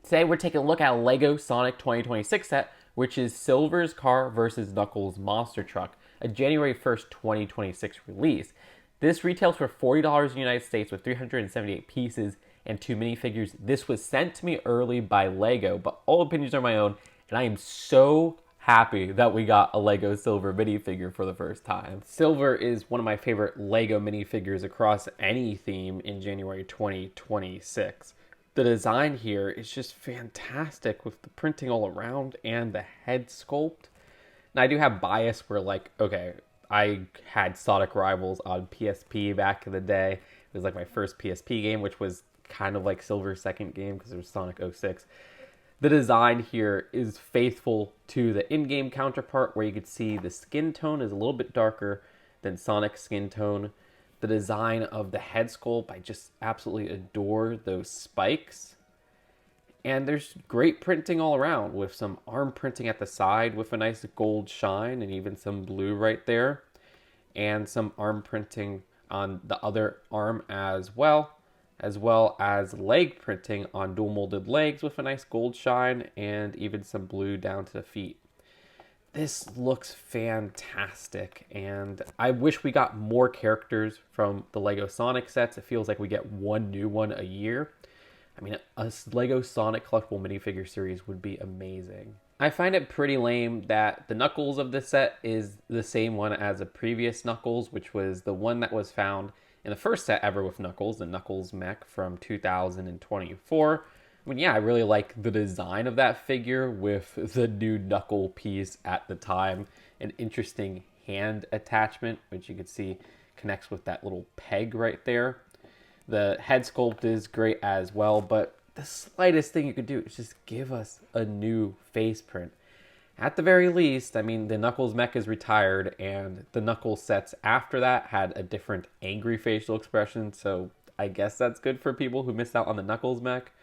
Today we're taking a look at a LEGO Sonic 2026 set, which is Silver's car versus Knuckles' monster truck, a January 1st, 2026 release. This retails for $40 in the United States with 378 pieces and 2 minifigures. This was sent to me early by LEGO, but all opinions are my own, and I am so happy that we got a LEGO Silver minifigure for the first time. Silver is one of my favorite LEGO minifigures across any theme in January 2026. The design here is just fantastic with the printing all around and the head sculpt. And I do have bias where, like, okay, I had Sonic Rivals on PSP back in the day. It was like my first PSP game, which was kind of like Silver's second game because it was Sonic 06. The design here is faithful to the in-game counterpart, where you could see the skin tone is a little bit darker than Sonic's skin tone. The design of the head sculpt, I just absolutely adore those spikes. And there's great printing all around, with some arm printing at the side with a nice gold shine and even some blue right there. And some arm printing on the other arm as well as leg printing on dual molded legs with a nice gold shine and even some blue down to the feet. This looks fantastic, and I wish we got more characters from the LEGO Sonic sets. It feels like we get one new one a year. I mean, a LEGO Sonic collectible minifigure series would be amazing. I find it pretty lame that the Knuckles of this set is the same one as a previous Knuckles, which was the one that was found in the first set ever with Knuckles, the Knuckles mech from 2024. I mean, yeah, I really like the design of that figure with the new knuckle piece at the time. An interesting hand attachment, which you can see connects with that little peg right there. The head sculpt is great as well, but the slightest thing you could do is just give us a new face print. At the very least, I mean, the Knuckles mech is retired, and the Knuckles sets after that had a different angry facial expression, so I guess that's good for people who missed out on the Knuckles mech.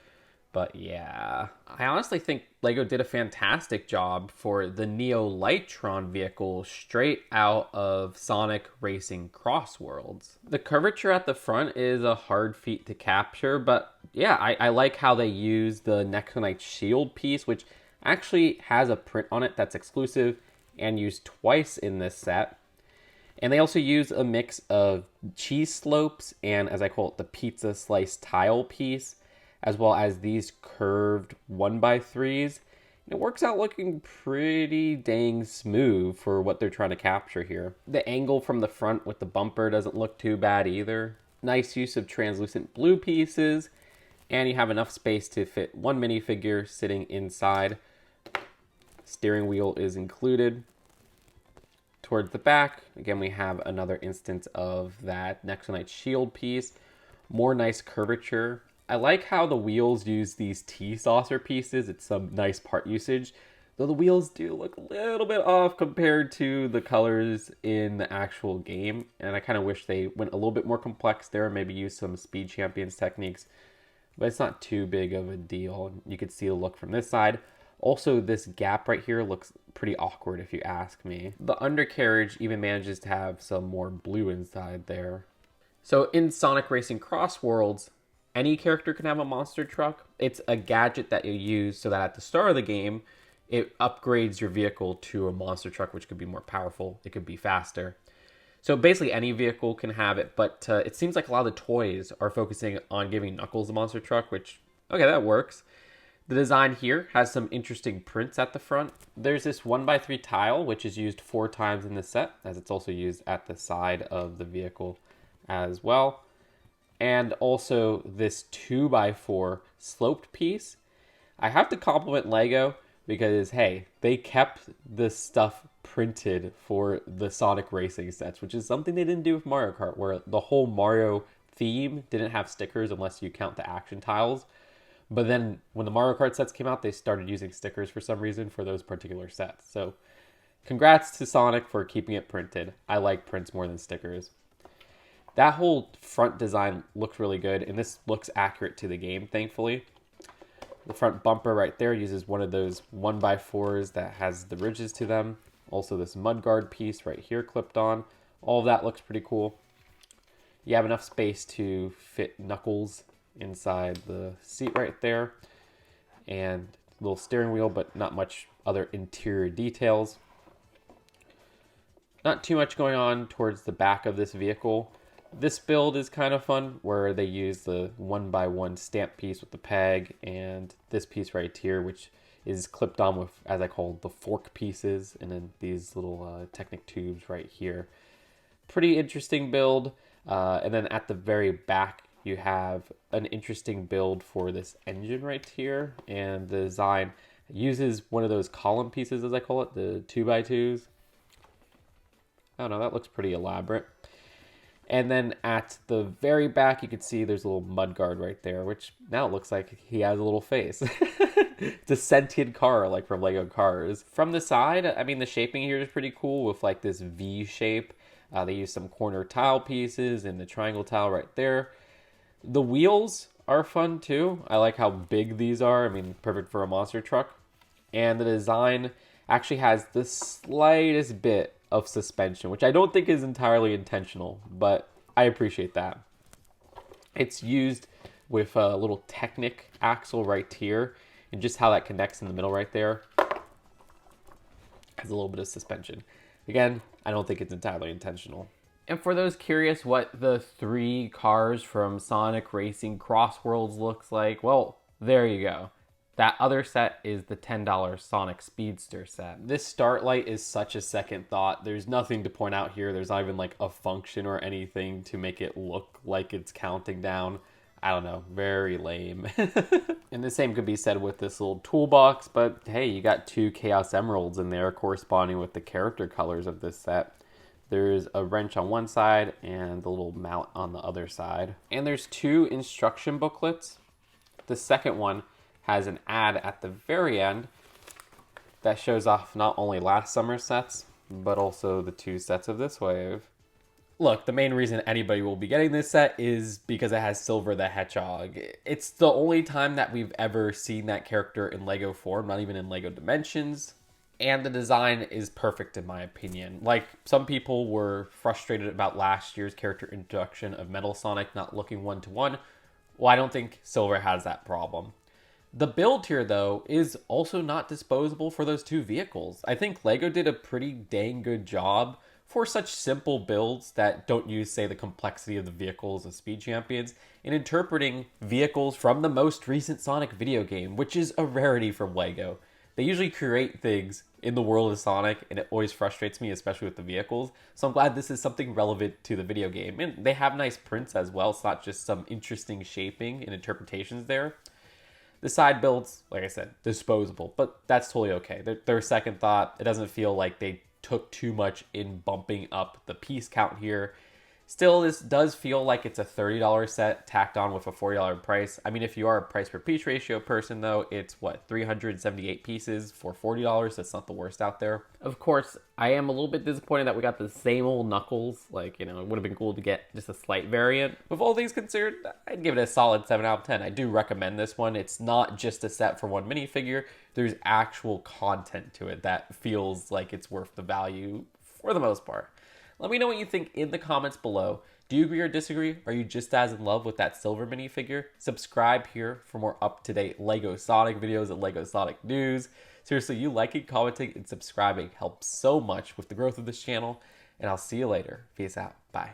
But yeah, I honestly think LEGO did a fantastic job for the Neo Lightron vehicle straight out of Sonic Racing CrossWorlds. The curvature at the front is a hard feat to capture, but yeah, I like how they use the Nexonite shield piece, which actually has a print on it that's exclusive and used twice in this set. And they also use a mix of cheese slopes and, as I call it, the pizza slice tile piece, as well as these curved 1x3s. It works out looking pretty dang smooth for what they're trying to capture here. The angle from the front with the bumper doesn't look too bad either. Nice use of translucent blue pieces, and you have enough space to fit one minifigure sitting inside. Steering wheel is included. Towards the back, again, we have another instance of that Nexonite shield piece. More nice curvature. I like how the wheels use these T-saucer pieces. It's some nice part usage, though the wheels do look a little bit off compared to the colors in the actual game. And I kind of wish they went a little bit more complex there, maybe use some Speed Champions techniques, but it's not too big of a deal. You can see the look from this side. Also, this gap right here looks pretty awkward if you ask me. The undercarriage even manages to have some more blue inside there. So in Sonic Racing CrossWorlds, any character can have a monster truck. It's a gadget that you use so that at the start of the game, it upgrades your vehicle to a monster truck, which could be more powerful. It could be faster. So basically any vehicle can have it, but it seems like a lot of the toys are focusing on giving Knuckles a monster truck, which, okay, that works. The design here has some interesting prints at the front. There's this 1x3 tile, which is used 4 times in the set, as it's also used at the side of the vehicle as well. And also this 2x4 sloped piece. I have to compliment LEGO because, hey, they kept this stuff printed for the Sonic Racing sets, which is something they didn't do with Mario Kart, where the whole Mario theme didn't have stickers unless you count the action tiles. But then when the Mario Kart sets came out, they started using stickers for some reason for those particular sets. So congrats to Sonic for keeping it printed. I like prints more than stickers. That whole front design looks really good, and this looks accurate to the game, thankfully. The front bumper right there uses one of those 1x4s that has the ridges to them. Also this mudguard piece right here clipped on. All of that looks pretty cool. You have enough space to fit Knuckles inside the seat right there. and little steering wheel, but not much other interior details. Not too much going on towards the back of this vehicle. This build is kind of fun, where they use the 1x1 stamp piece with the peg, and this piece right here, which is clipped on with, as I call, the fork pieces, and then these little Technic tubes right here. Pretty interesting build. And then at the very back, you have an interesting build for this engine right here, and the design uses one of those column pieces, as I call it, the 2x2s. I don't know, that looks pretty elaborate. And then at the very back, you can see there's a little mudguard right there, which now it looks like he has a little face. It's a sentient car, like from LEGO Cars. From the side, I mean, the shaping here is pretty cool with like this V shape. They use some corner tile pieces and the triangle tile right there. The wheels are fun too. I like how big these are. I mean, perfect for a monster truck. And the design actually has the slightest bit of suspension, which I don't think is entirely intentional, but I appreciate that. It's used with a little Technic axle right here, and just how that connects in the middle right there has a little bit of suspension. Again, I don't think it's entirely intentional. And for those curious what the 3 cars from Sonic Racing CrossWorlds looks like, well, there you go. That other set is the $10 Sonic Speedster set. This start light is such a second thought. There's nothing to point out here. There's not even like a function or anything to make it look like it's counting down. I don't know, very lame. And the same could be said with this little toolbox, but hey, you got 2 Chaos Emeralds in there corresponding with the character colors of this set. There's a wrench on one side and the little mount on the other side. And there's 2 instruction booklets. The second one has an ad at the very end that shows off not only last summer's sets, but also the 2 sets of this wave. Look, the main reason anybody will be getting this set is because it has Silver the Hedgehog. It's the only time that we've ever seen that character in LEGO form, not even in LEGO Dimensions. And the design is perfect in my opinion. Like, some people were frustrated about last year's character introduction of Metal Sonic not looking one-to-one. Well, I don't think Silver has that problem. The build here, though, is also not disposable for those 2 vehicles. I think LEGO did a pretty dang good job for such simple builds that don't use, say, the complexity of the vehicles of Speed Champions in interpreting vehicles from the most recent Sonic video game, which is a rarity from LEGO. They usually create things in the world of Sonic, and it always frustrates me, especially with the vehicles. So I'm glad this is something relevant to the video game. And they have nice prints as well. It's not just some interesting shaping and interpretations there. The side builds, like I said, disposable, but that's totally okay. Their second thought, it doesn't feel like they took too much in bumping up the piece count here. Still, this does feel like it's a $30 set tacked on with a $40 price. I mean, if you are a price per piece ratio person, though, it's what, 378 pieces for $40? That's not the worst out there. Of course, I am a little bit disappointed that we got the same old Knuckles. Like, you know, it would have been cool to get just a slight variant. With all things considered, I'd give it a solid 7 out of 10. I do recommend this one. It's not just a set for one minifigure. There's actual content to it that feels like it's worth the value for the most part. Let me know what you think in the comments below. Do you agree or disagree? Are you just as in love with that silver minifigure? Subscribe here for more up-to-date LEGO Sonic videos and LEGO Sonic news. Seriously, you liking, commenting, and subscribing helps so much with the growth of this channel. And I'll see you later. Peace out. Bye.